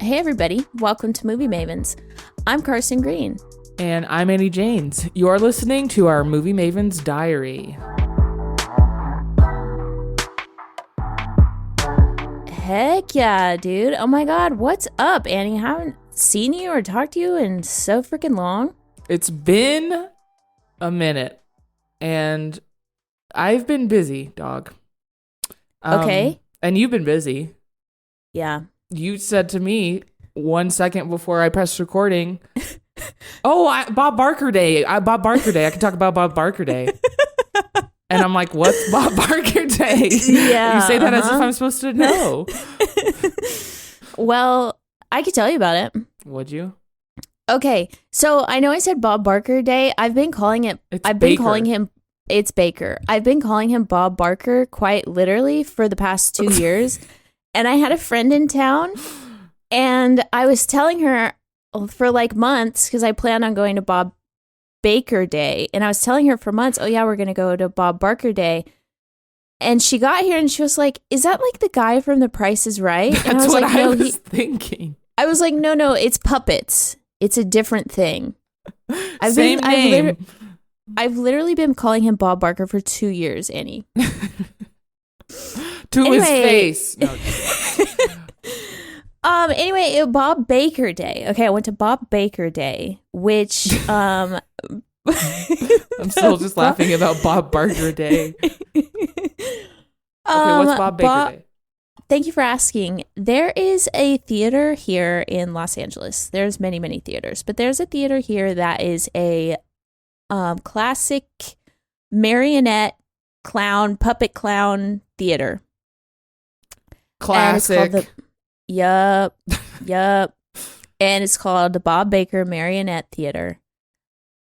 Hey everybody, welcome to Movie Mavens. I'm Carsen Green. And I'm Annie Janes. You're listening to our Movie Mavens Diary. Heck yeah, dude. Oh my god, what's up, Annie? Haven't seen you or talked to you in so freaking long. It's been a minute, and I've been busy, dog. Okay. And you've been busy. Yeah. You said to me 1 second before I pressed recording, Bob Barker Day. Bob Barker Day. I can talk about Bob Barker Day. And I'm like, what's Bob Barker Day? Yeah. You say that as if I'm supposed to know. Well, I could tell you about it. Would you? Okay. So I know I said Bob Barker Day. I've been calling him. It's Baker. I've been calling him Bob Barker quite literally for the past 2 years. And I had a friend in town, and I was telling her for like months, because I planned on going to Bob Baker Day, and I was telling her for months, oh yeah, we're going to go to Bob Barker Day. And she got here and she was like, is that like the guy from The Price is Right? And That's I was what like, I was thinking. I was like, no, it's puppets. It's a different thing. Same name. I've literally been calling him Bob Barker for 2 years, Annie. His face. No. Anyway, Bob Baker Day. Okay, I went to Bob Baker Day, which I'm still just laughing about Bob Barker Day. Okay, what's Bob Baker Day? Thank you for asking. There is a theater here in Los Angeles. There's many, many theaters, but there's a theater here that is a classic marionette puppet clown theater. Classic. Yup. And it's called the Bob Baker Marionette Theater.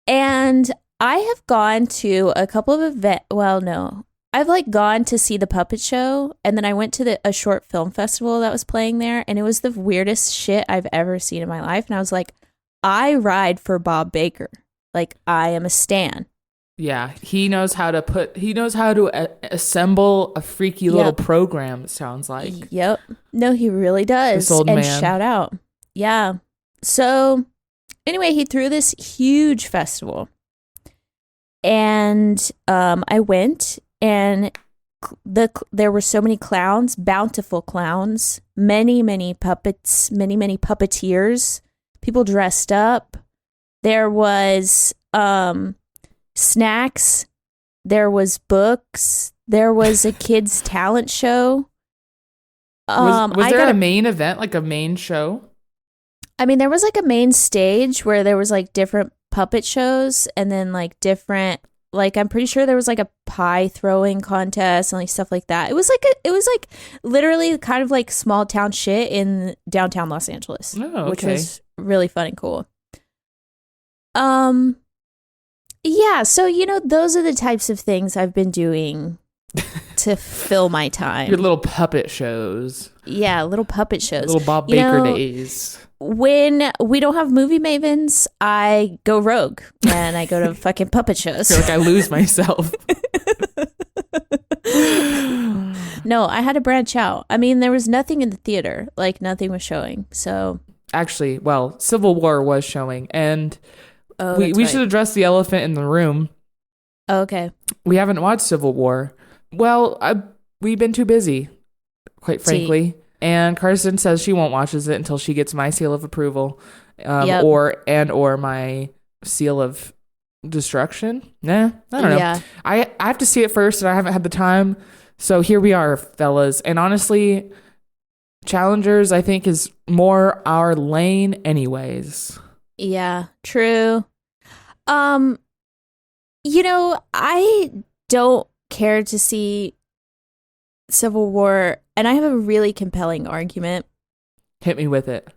And I have gone to a couple of events. Well, no. I've like gone to see the puppet show, and then I went to a short film festival that was playing there, and it was the weirdest shit I've ever seen in my life. And I was like, I ride for Bob Baker. Like, I am a stan. Yeah, he knows how to assemble a freaky little program, it sounds like. Yep. No, he really does. This old and man. Shout out. Yeah. So anyway, he threw this huge festival. And I went, and there were so many clowns, bountiful clowns, many, many puppets, many, many puppeteers, people dressed up. There was snacks, there was books, there was a kids talent show. Was there a main event, like a main show? I mean, there was like a main stage where there was like different puppet shows, and then like different, like I'm pretty sure there was like a pie throwing contest and like stuff like that. It was like literally kind of like small town shit in downtown Los Angeles, which was really fun and cool. Yeah, so, those are the types of things I've been doing to fill my time. Your little puppet shows. Yeah, little puppet shows. Little Bob Baker days. When we don't have Movie Mavens, I go rogue, and I go to fucking puppet shows. I feel like I lose myself. No, I had to branch out. I mean, there was nothing in the theater. Like, nothing was showing, so... Actually, well, Civil War was showing, and... we should address the elephant in the room. Oh, okay. We haven't watched Civil War. Well, we've been too busy, quite frankly. And Carsen says she won't watch it until she gets my seal of approval, or my seal of destruction. Nah, I don't know. Yeah. I have to see it first, and I haven't had the time. So here we are, fellas. And honestly, Challengers, I think, is more our lane, anyways. Yeah, true. I don't care to see Civil War, and I have a really compelling argument. Hit me with it.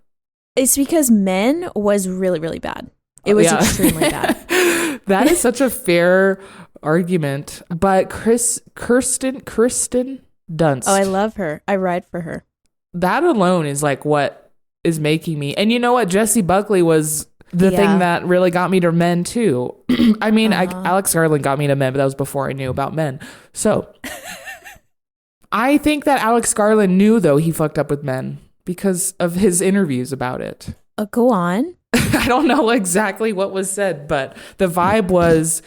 It's because Men was really, really bad. It was extremely bad. That is such a fair argument. But Kirsten Dunst. Oh, I love her. I ride for her. That alone is like what is making me. And you know what? Jessie Buckley was the thing that really got me to Men too. I mean, Alex Garland got me to Men, but that was before I knew about Men. So I think that Alex Garland knew, though, he fucked up with Men. because of his interviews about it. Go on. I don't know exactly what was said, but the vibe was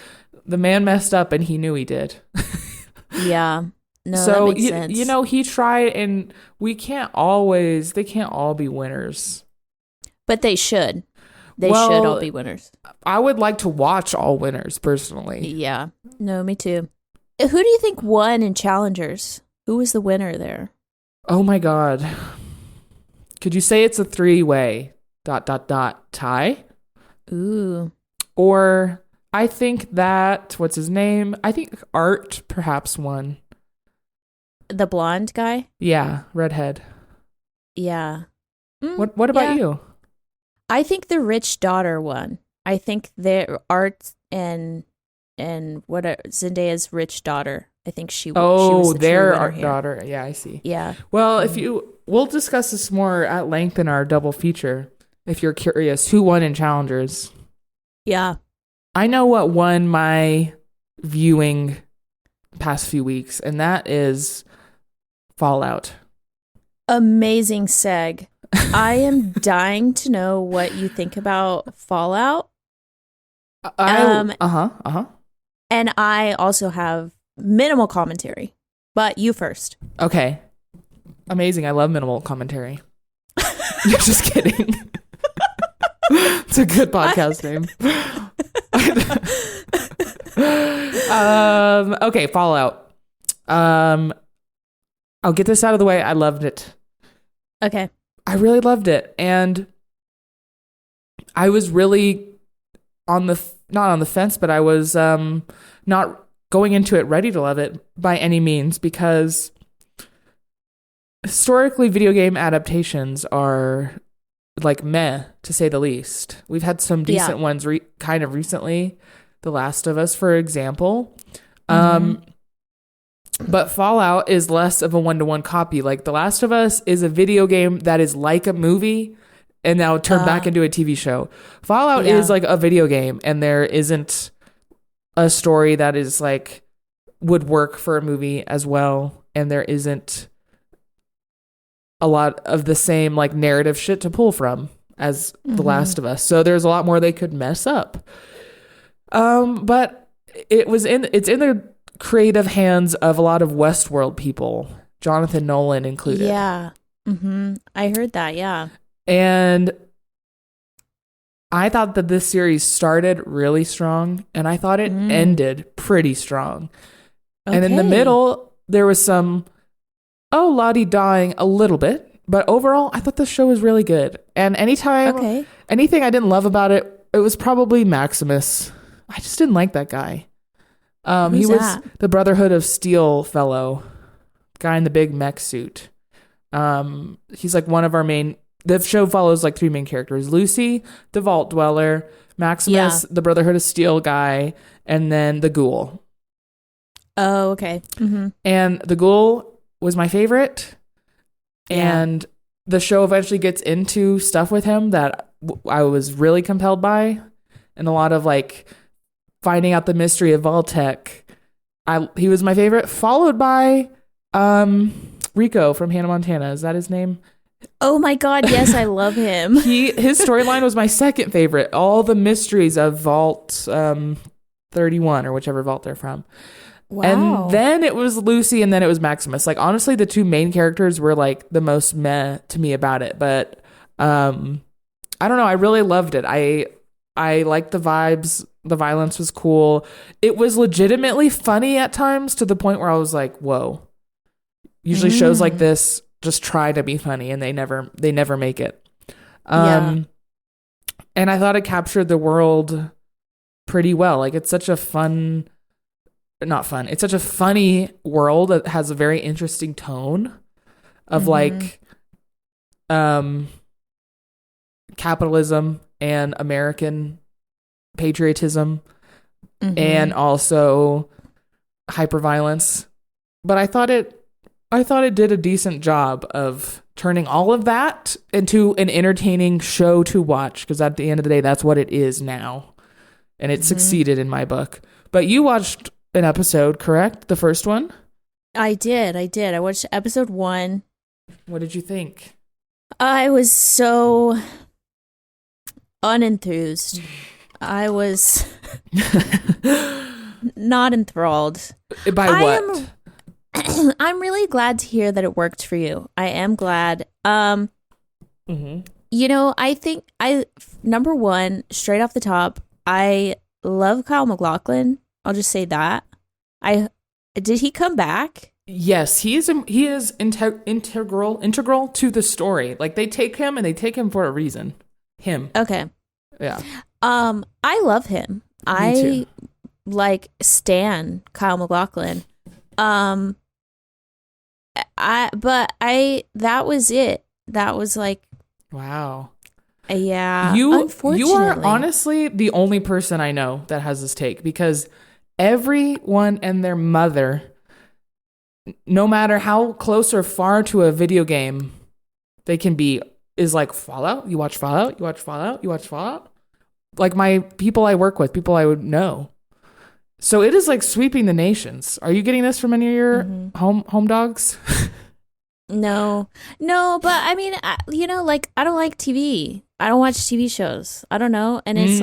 the man messed up and he knew he did. Yeah. No, so that makes sense. he tried, and they can't all be winners. But they should. They should all be winners. I would like to watch all winners personally. Yeah. No, me too. Who do you think won in Challengers? Who was the winner there? Oh my God. Could you say it's a 3-way ... tie? Ooh. Or I think that, what's his name? I think Art perhaps won. The blonde guy? Yeah, redhead. Yeah. What about you? I think the rich daughter won. I think their Art and what Zendaya's rich daughter. I think she. Oh, she was their art daughter. Yeah, I see. Yeah. Well, we'll discuss this more at length in our double feature. If you're curious, who won in Challengers? Yeah. I know what won my viewing past few weeks, and that is Fallout. Amazing seg. I am dying to know what you think about Fallout. And I also have minimal commentary, but you first. Okay. Amazing. I love minimal commentary. You're just kidding. It's a good podcast name. Okay, Fallout. I'll get this out of the way. I loved it. Okay. I really loved it, and I was really not on the fence, but I was not going into it ready to love it by any means, because historically video game adaptations are like meh, to say the least. We've had some decent ones kind of recently. The Last of Us, for example. But Fallout is less of a one-to-one copy. Like The Last of Us is a video game that is like a movie and now turned back into a TV show. Fallout is like a video game, and there isn't a story that is like would work for a movie as well, and there isn't a lot of the same like narrative shit to pull from as The Last of Us. So there's a lot more they could mess up. But it's in the creative hands of a lot of Westworld people, Jonathan Nolan included. Yeah. I heard that, yeah. And I thought that this series started really strong, and I thought it ended pretty strong. Okay. And in the middle, there was some la-di-daing a little bit, but overall, I thought the show was really good. And anything I didn't love about it, it was probably Maximus. I just didn't like that guy. He was the Brotherhood of Steel fellow, guy in the big mech suit. He's like one of our main. The show follows like 3 main characters: Lucy, the Vault Dweller; Maximus, the Brotherhood of Steel guy; and then the Ghoul. Oh, okay. And the Ghoul was my favorite. And the show eventually gets into stuff with him that I was really compelled by, and a lot of like finding out the mystery of Vault-Tec. He was my favorite, followed by Rico from Hannah Montana. Is that his name? Oh my God, yes, I love him. His storyline was my second favorite. All the mysteries of Vault 31 or whichever vault they're from. Wow. And then it was Lucy, and then it was Maximus. Like, honestly, the 2 main characters were like the most meh to me about it. But I don't know. I really loved it. I liked the vibes. The violence was cool. It was legitimately funny at times, to the point where I was like, whoa. Usually shows like this just try to be funny, and they never make it. And I thought it captured the world pretty well. Like, it's such a it's such a funny world that has a very interesting tone of like capitalism and American patriotism and also hyperviolence. But I thought it did a decent job of turning all of that into an entertaining show to watch, because at the end of the day, that's what it is now. And it succeeded in my book. But you watched an episode, correct? The first one? I did. I watched episode 1. What did you think? I was so unenthused. I was not enthralled. By what? I'm really glad to hear that it worked for you. I am glad. You know, I think number one, straight off the top, I love Kyle MacLachlan. I'll just say that. Did he come back? Yes, he is integral to the story. Like, they take him and they take him for a reason. Him. Okay. Yeah. I love him. Me too. Stan Kyle MacLachlan. That was it. That was like, wow. Yeah. You unfortunately. are honestly the only person I know that has this take, because everyone and their mother, no matter how close or far to a video game they can be, is like, Fallout? You watch Fallout? You watch Fallout? You watch Fallout? Like, my people I work with, people I would know. So it is like sweeping the nations. Are you getting this from any of your home dogs? No, but I mean, I don't like TV. I don't watch TV shows. I don't know. And it's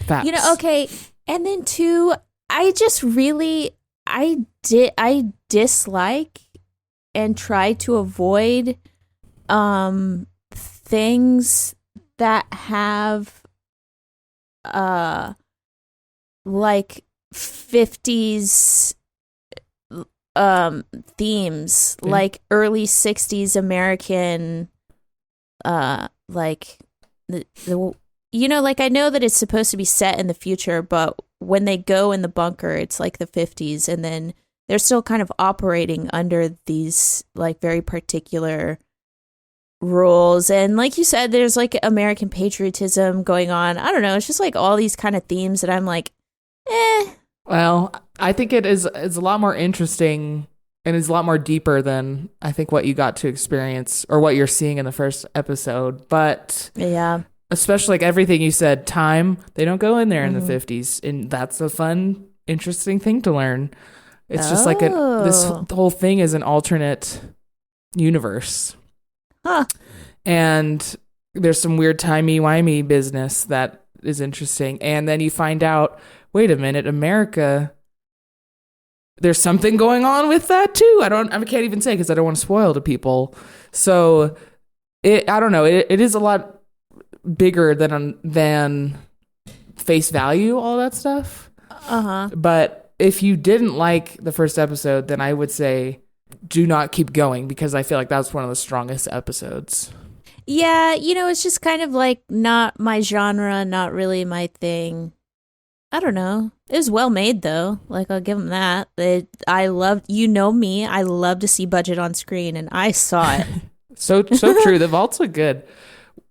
Facts. Okay. And then two, I just really, I dislike and try to avoid things that have like 50s themes, like early 60s American like the like, I know that it's supposed to be set in the future, but when they go in the bunker it's like the 50s, and then they're still kind of operating under these like very particular rules, and like you said, there's like American patriotism going on. I don't know, it's just like all these kind of themes that I'm like, Well, I think it's a lot more interesting and is a lot more deeper than I think what you got to experience or what you're seeing in the first episode. But yeah, especially like everything you said, time, they don't go in there in the 50s. And that's a fun, interesting thing to learn. It's just like this whole thing is an alternate universe. Huh. And there's some weird timey-wimey business that is interesting. And then you find out, wait a minute, America, there's something going on with that too. I can't even say because I don't want to spoil to people. So I don't know. It is a lot bigger than face value, all that stuff. But if you didn't like the first episode, then I would say do not keep going, because I feel like that's one of the strongest episodes. Yeah, it's just kind of like not my genre, not really my thing. I don't know. It was well made though. Like, I'll give them that. I love, me, I love to see budget on screen, and I saw it. So true. The vaults look good.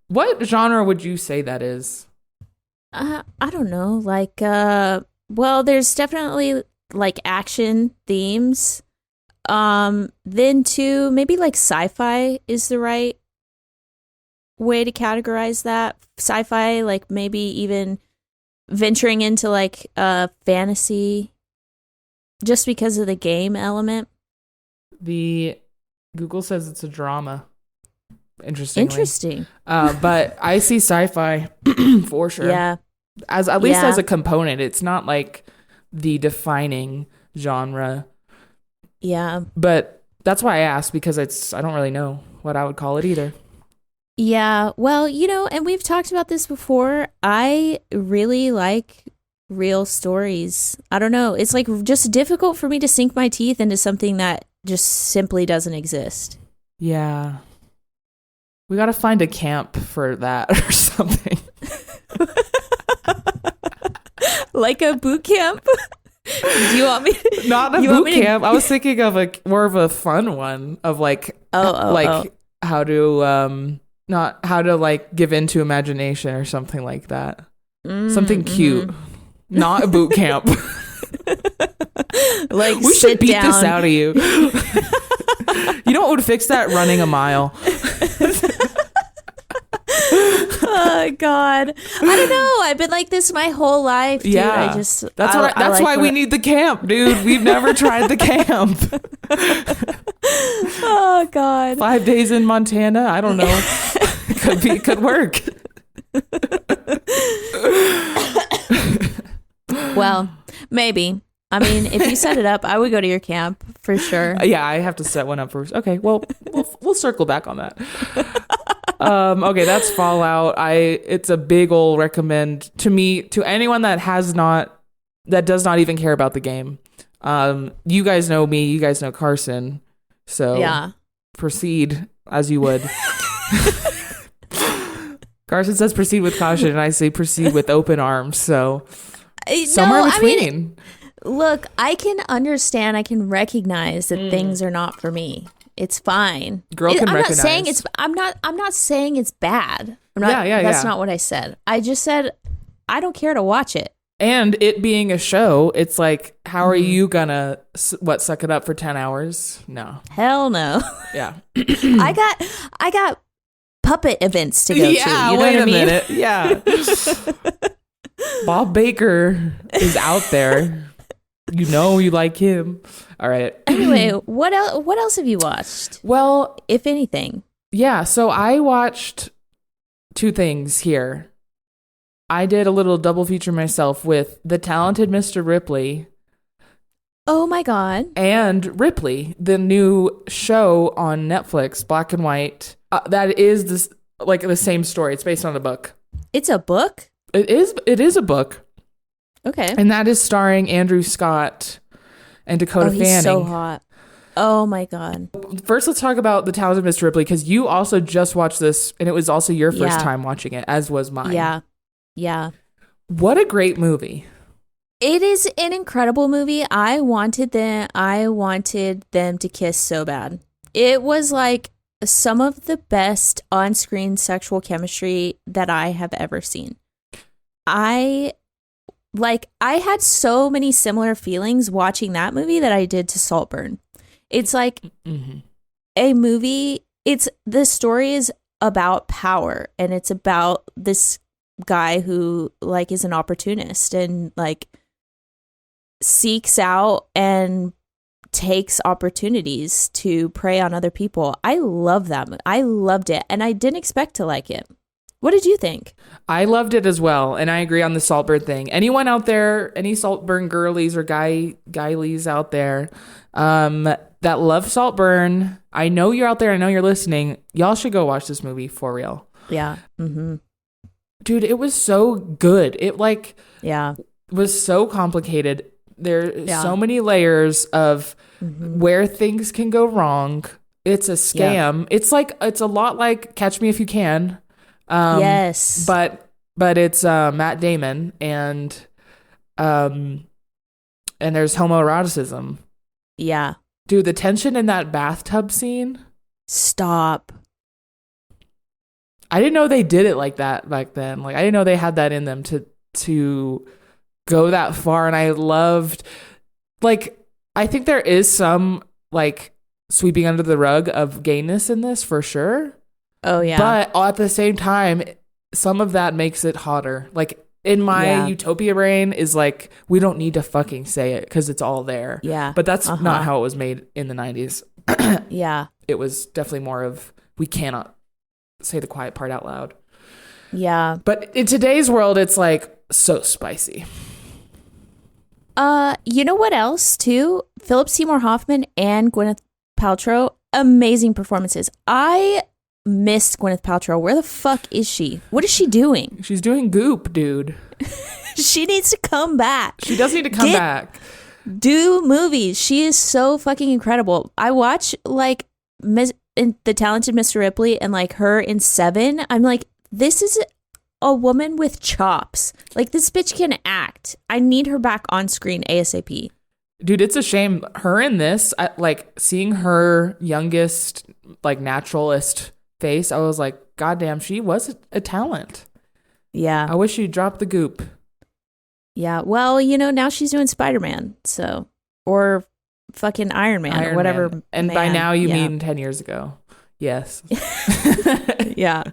What genre would you say that is? I don't know. Like, well, there's definitely like action themes. Then two, maybe like sci-fi is the right way to categorize that. Sci-fi, like maybe even venturing into like fantasy, just because of the game element. The Google says it's a drama. Interesting. But I see sci-fi for sure. Yeah. At least as a component. It's not like the defining genre. Yeah. But that's why I asked, because I don't really know what I would call it either. Yeah, well, and we've talked about this before. I really like real stories. I don't know. It's like just difficult for me to sink my teeth into something that just simply doesn't exist. Yeah. We got to find a camp for that or something. Like a boot camp? Do you want me to? Not a boot camp. I was thinking of more of a fun one of like, how to, not how to like give into imagination or something like that. Something cute. Not a boot camp. Like, we should beat this out of you. You know what would fix that? Running a mile. Oh God, I don't know. I've been like this my whole life, dude. Yeah, that's why we need the camp, dude. We've never tried the camp. Oh God. 5 days in Montana. I don't know. Could work. Well, maybe. I mean, if you set it up, I would go to your camp for sure. Yeah, I have to set one up first. Okay, well, we'll circle back on that. Okay, that's Fallout. It's a big ol' recommend to anyone that does not even care about the game. You guys know me. You guys know Carsen. So yeah, proceed as you would. Carsen says proceed with caution, and I say proceed with open arms. So somewhere in between. I mean, look, I can understand. I can recognize that things are not for me. It's fine. Girl can recognize. I'm not saying it's bad. That's not what I said. I just said I don't care to watch it. And it being a show, it's like, how are you gonna suck it up for 10 hours? No. Hell no. Yeah. I got puppet events to go to. You know wait what I mean? minute. Yeah. Bob Baker is out there. You know you like him. All right. Anyway, what else have you watched? Well, if anything. Yeah, so I watched 2 things here. I did a little double feature myself with The Talented Mr. Ripley. Oh my God. And Ripley, the new show on Netflix, black and white. That is the same story. It's based on a book. It's a book? It is a book. Okay. And that is starring Andrew Scott and Dakota Fanning. He's so hot. Oh my God. First, let's talk about The Talented Mr. Ripley, because you also just watched this, and it was also your first time watching it, as was mine. Yeah. Yeah. What a great movie. It is an incredible movie. I wanted them to kiss so bad. It was like some of the best on-screen sexual chemistry that I have ever seen. I had so many similar feelings watching that movie that I did to Saltburn. It's like a movie. The story is about power, and it's about this guy who like is an opportunist and like seeks out and takes opportunities to prey on other people. I love that. I loved it, and I didn't expect to like it. What did you think? I loved it as well, and I agree on the Saltburn thing. Anyone out there, any Saltburn girlies or guylies out there that love Saltburn, I know you're out there. I know you're listening. Y'all should go watch this movie for real. Yeah. Mm-hmm. Dude, it was so good. It was so complicated. There's so many layers of where things can go wrong. It's a scam. Yeah. It's a lot like Catch Me If You Can. Yes. But it's Matt Damon and there's homoeroticism. Yeah. Dude, the tension in that bathtub scene. Stop. I didn't know they did it like that back then. Like, I didn't know they had that in them to go that far. And I loved, like, I think there is some like sweeping under the rug of gayness in this for sure. Oh yeah. But at the same time, some of that makes it hotter. Like in my utopia brain is like, we don't need to fucking say it because it's all there. Yeah. But that's not how it was made in the 90s. Yeah. It was definitely more of, we cannot say the quiet part out loud. Yeah. But in today's world, it's like so spicy. You know what else too? Philip Seymour Hoffman and Gwyneth Paltrow, amazing performances. I missed Gwyneth Paltrow. Where the fuck is she? What is she doing? She's doing Goop, dude. She needs to come back. She does need to come back. Do movies. She is so fucking incredible. I watch like The Talented Mr. Ripley and like her in Seven. I'm like, this is a woman with chops. Like, this bitch can act. I need her back on screen ASAP. Dude, it's a shame. Her in this, like seeing her youngest, like naturalist face, I was like, goddamn, she was a talent. Yeah. I wish she'd dropped the Goop. Yeah. Well, you know, now she's doing Spider-Man. So, or fucking Iron Man or whatever. Man. And by now you mean 10 years ago. Yes. Yeah.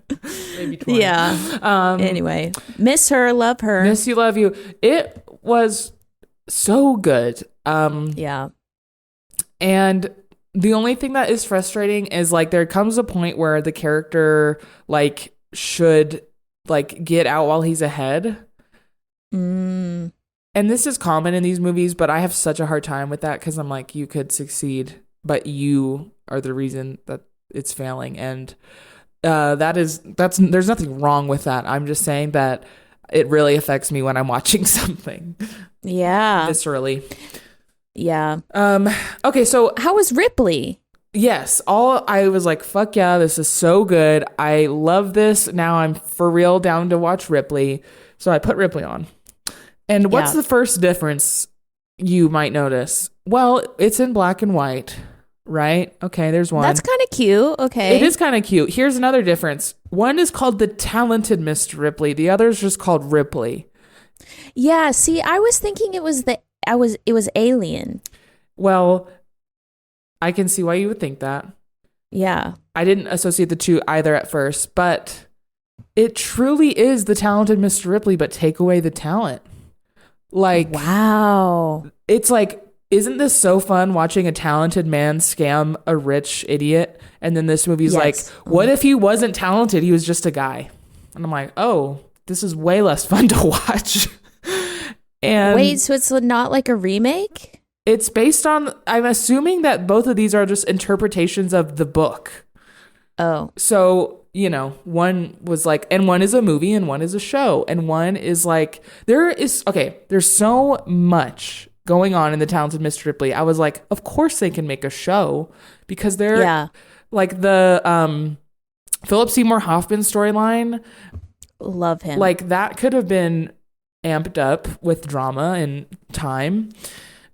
Maybe 20. Yeah. Anyway, miss her, love her. Miss you, love you. It was so good. Yeah. And The only thing that is frustrating is like there comes a point where the character like should like get out while he's ahead. And this is common in these movies, but I have such a hard time with that because I'm like, you could succeed, but you are the reason that it's failing. And there's nothing wrong with that. I'm just saying that it really affects me when I'm watching something. Yeah. Viscerally. Yeah. Okay, so how was Ripley? Yes, I was like, fuck yeah, this is so good. I love this. Now I'm for real down to watch Ripley. So I put Ripley on. And what's the first difference you might notice? Well, it's in black and white, right? Okay, there's one. That's kind of cute. Okay. It is kind of cute. Here's another difference. One is called The Talented Mr. Ripley. The other is just called Ripley. Yeah, see, I was thinking it was Alien. Well, I can see why you would think that. Yeah. I didn't associate the two either at first, but it truly is The Talented Mr. Ripley, but take away the talent. Like, wow. It's like, isn't this so fun watching a talented man scam a rich idiot? And then this movie's like, what if he wasn't talented? He was just a guy. And I'm like, oh, this is way less fun to watch. And wait, so it's not like a remake? It's based on, I'm assuming that both of these are just interpretations of the book. Oh. So, you know, one was like, and one is a movie and one is a show. And one is like, there's so much going on in The Talented Mr. Ripley. I was like, of course they can make a show because they're like the Philip Seymour Hoffman storyline. Love him. Like that could have been amped up with drama and time.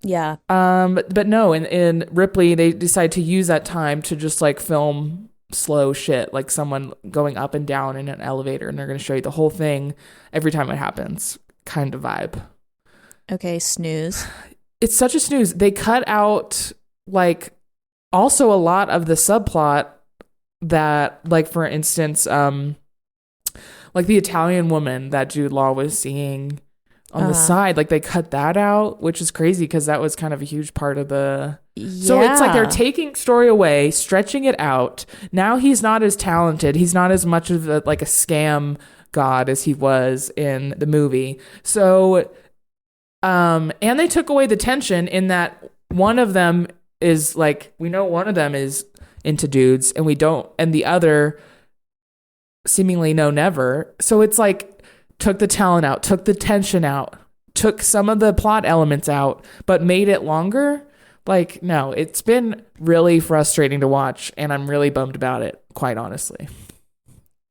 Yeah. But no, in Ripley, they decide to use that time to just like film slow shit, like someone going up and down in an elevator, and they're going to show you the whole thing every time it happens, kind of vibe. Okay, snooze. It's such a snooze. They cut out like also a lot of the subplot that, like for instance, like the Italian woman that Jude Law was seeing on the side, like they cut that out, which is crazy because that was kind of a huge part of the. Yeah. So it's like they're taking story away, stretching it out. Now he's not as talented. He's not as much of a scam god as he was in the movie. So, and they took away the tension in that one of them is like, we know one of them is into dudes and we don't, and the other seemingly no, never. So it's like, took the talent out, took the tension out, took some of the plot elements out, but made it longer. Like, no, it's been really frustrating to watch, and I'm really bummed about it, quite honestly.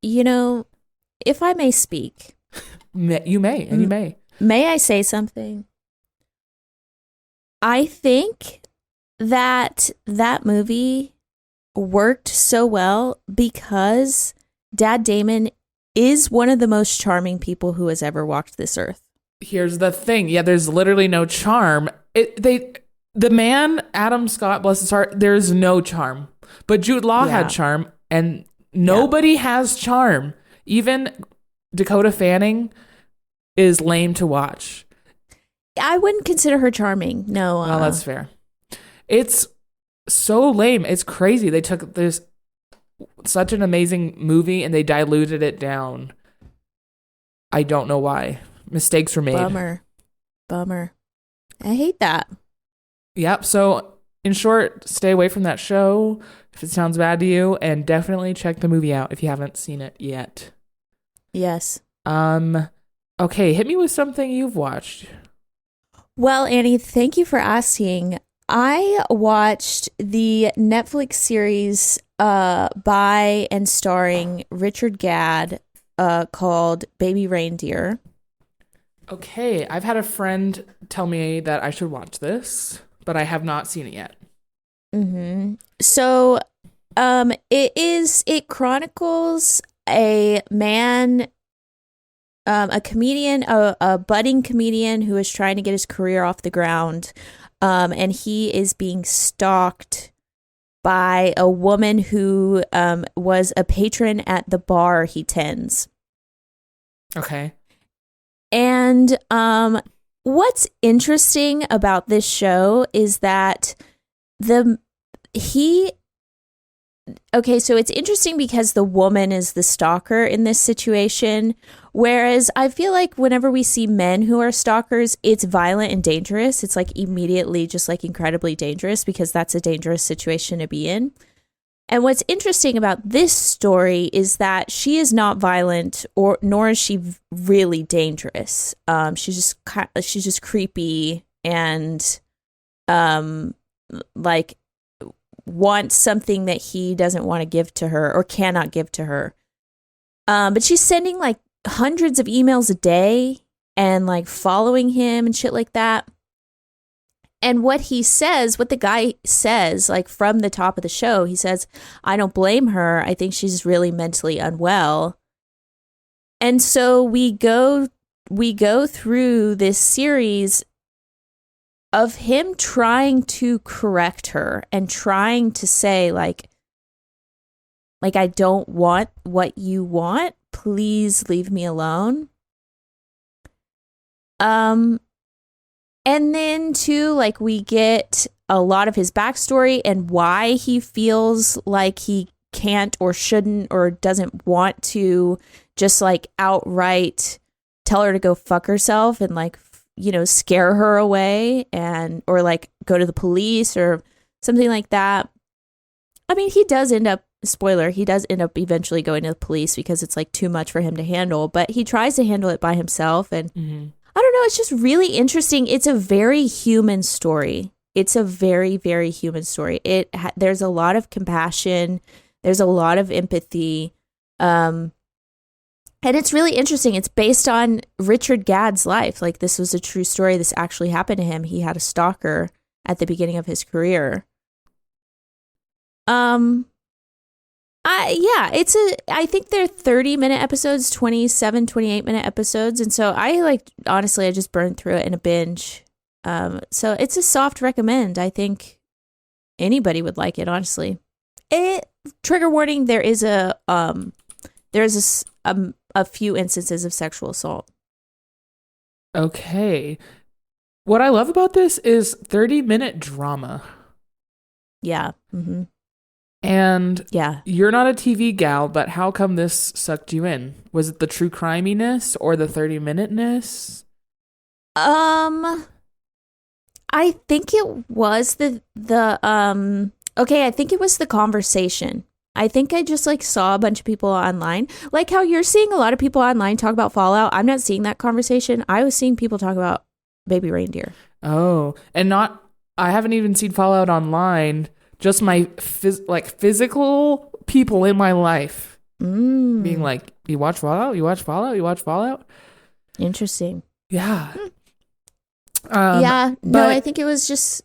You know, if I may speak. You may. May I say something? I think that movie worked so well because Dad Damon is one of the most charming people who has ever walked this earth. Here's the thing. Yeah, there's literally no charm. The man, Adam Scott, bless his heart, there's no charm. But Jude Law had charm, and nobody has charm. Even Dakota Fanning is lame to watch. I wouldn't consider her charming. No. Well, that's fair. It's so lame. It's crazy. They took this such an amazing movie and they diluted it down. I don't know why. Mistakes were made. Bummer. I hate that. Yep. So in short, stay away from that show if it sounds bad to you, and definitely check the movie out if you haven't seen it yet. Yes. Okay, hit me with something you've watched. Well, Annie, thank you for asking. I watched the Netflix series by and starring Richard Gadd called Baby Reindeer. Okay, I've had a friend tell me that I should watch this, but I have not seen it yet. Mm-hmm. So it chronicles a man, a comedian, a budding comedian who is trying to get his career off the ground, and he is being stalked by a woman who was a patron at the bar he tends. Okay. And what's interesting about this show is that Okay, so it's interesting because the woman is the stalker in this situation, whereas I feel like whenever we see men who are stalkers, it's violent and dangerous. It's like immediately just like incredibly dangerous because that's a dangerous situation to be in. And what's interesting about this story is that she is not violent, nor is she really dangerous. She's just creepy and like wants something that he doesn't want to give to her or cannot give to her. But she's sending like hundreds of emails a day and like following him and shit like that. And what the guy says, like from the top of the show, he says, I don't blame her. I think she's really mentally unwell. And so we go through this series of him trying to correct her and trying to say like I don't want what you want. Please leave me alone. And then too, like we get a lot of his backstory and why he feels like he can't or shouldn't or doesn't want to just like outright tell her to go fuck herself and like, scare her away or like go to the police or something like that. I mean, he does end up eventually going to the police because it's like too much for him to handle, but he tries to handle it by himself. And I don't know, it's just really interesting. It's a very human story. It's a very, very human story. There's a lot of compassion. There's a lot of empathy. And it's really interesting. It's based on Richard Gadd's life. Like this was a true story. This actually happened to him. He had a stalker at the beginning of his career. I think they're 30-minute episodes, 27, 28-minute episodes. And so I just burned through it in a binge. So it's a soft recommend. I think anybody would like it, honestly. Trigger warning, there is a few instances of sexual assault. Okay. What I love about this is 30-minute drama. Yeah. Mm-hmm. And you're not a TV gal, but how come this sucked you in? Was it the true criminess or the 30-minute-ness? I think it was I think it was the conversation. I think I just like saw a bunch of people online, like how you're seeing a lot of people online talk about Fallout. I'm not seeing that conversation. I was seeing people talk about Baby Reindeer. Oh, and I haven't even seen Fallout online. Just my physical people in my life being like, you watch Fallout? You watch Fallout? You watch Fallout? Interesting. Yeah. No, I think it was just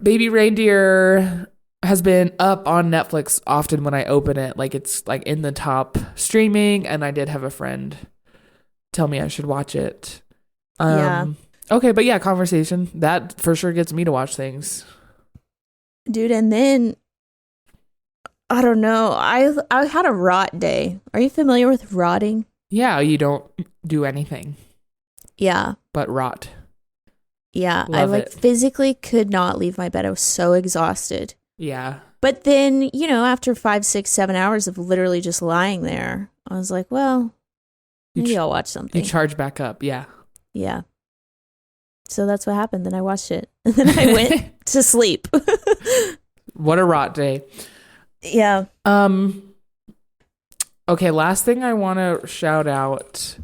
Baby Reindeer has been up on Netflix often when I open it. Like it's like in the top streaming, and I did have a friend tell me I should watch it. Okay, but yeah, conversation. That for sure gets me to watch things. Dude, and then I don't know. I had a rot day. Are you familiar with rotting? Yeah, you don't do anything. Yeah. But rot. Yeah, I physically could not leave my bed. I was so exhausted. Yeah. But then, after 5, 6, 7 hours of literally just lying there, I was like, well, maybe I'll watch something. You charge back up. Yeah. Yeah. So that's what happened. Then I watched it. And then I went to sleep. What a rot day. Yeah. Okay, last thing I want to shout out.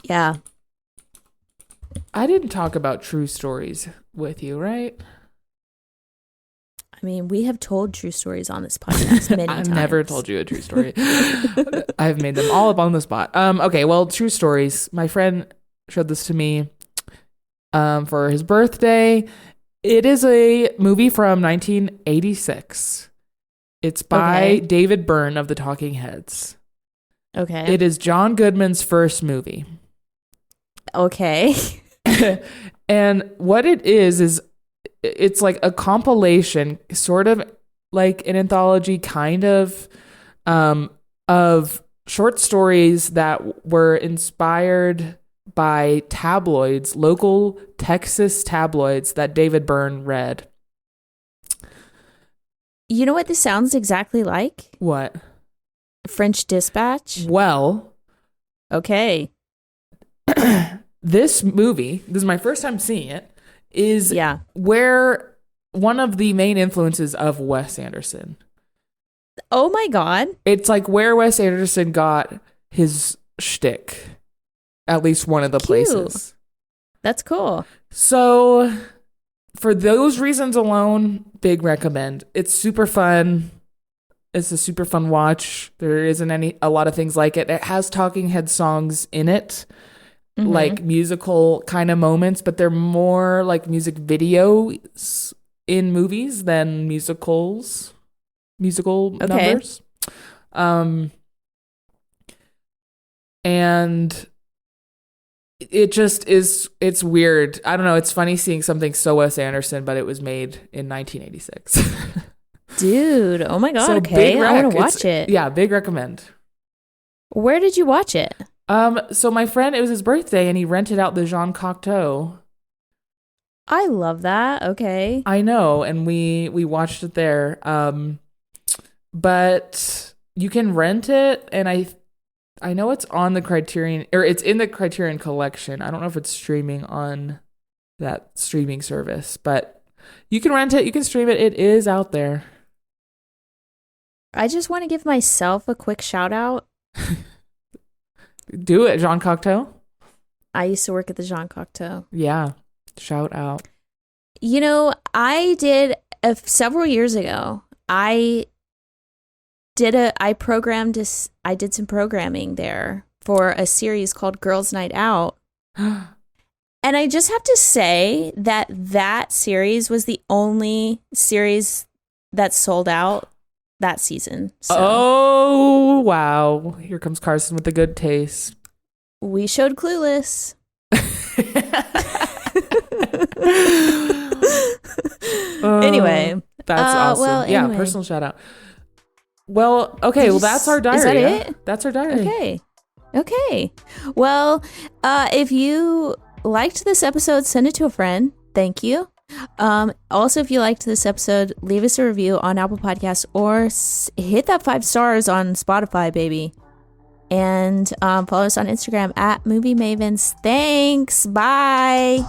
Yeah. I didn't talk about true stories with you, right? I mean, we have told true stories on this podcast many times. I've never told you a true story. I've made them all up on the spot. Okay, well, true stories. My friend showed this to me for his birthday. It is a movie from 1986. It's by David Byrne of the Talking Heads. Okay. It is John Goodman's first movie. Okay. And what it is it's like a compilation, sort of like an anthology kind of short stories that were inspired by tabloids, local Texas tabloids that David Byrne read. You know what this sounds exactly like? What? French Dispatch. Well, okay. This movie, this is my first time seeing it, is where one of the main influences of Wes Anderson. Oh my God. It's like where Wes Anderson got his shtick. At least one of the places. That's cool. So for those reasons alone, big recommend. It's super fun. It's a super fun watch. There isn't a lot of things like it. It has talking head songs in it. Like musical kind of moments, but they're more like music videos in movies than musical numbers. And it just is, it's weird. I don't know. It's funny seeing something so Wes Anderson, but it was made in 1986. Dude, oh my God. So okay, I want to watch it. Yeah, big recommend. Where did you watch it? So my friend, it was his birthday, and he rented out the Jean Cocteau. I love that. Okay. I know, and we watched it there. But you can rent it, and I know it's on the Criterion, or it's in the Criterion Collection. I don't know if it's streaming on that streaming service, but you can rent it, you can stream it. It is out there. I just want to give myself a quick shout out. Do it, Jean Cocteau. I used to work at the Jean Cocteau. Yeah, shout out. You know, I did several years ago. I did some programming there for a series called Girls Night Out. And I just have to say that series was the only series that sold out that season. So. Oh, wow. Here comes Carsen with the good taste. We showed Clueless. Anyway. That's awesome. Well, anyway. Yeah, personal shout out. Well, okay. Well, that's our diary. Is that it? That's our diary. Okay. Well, if you liked this episode, send it to a friend. Thank you. Also, if you liked this episode, leave us a review on Apple Podcasts or hit that 5 stars on Spotify, baby. And follow us on Instagram at Movie Mavens. Thanks. Bye.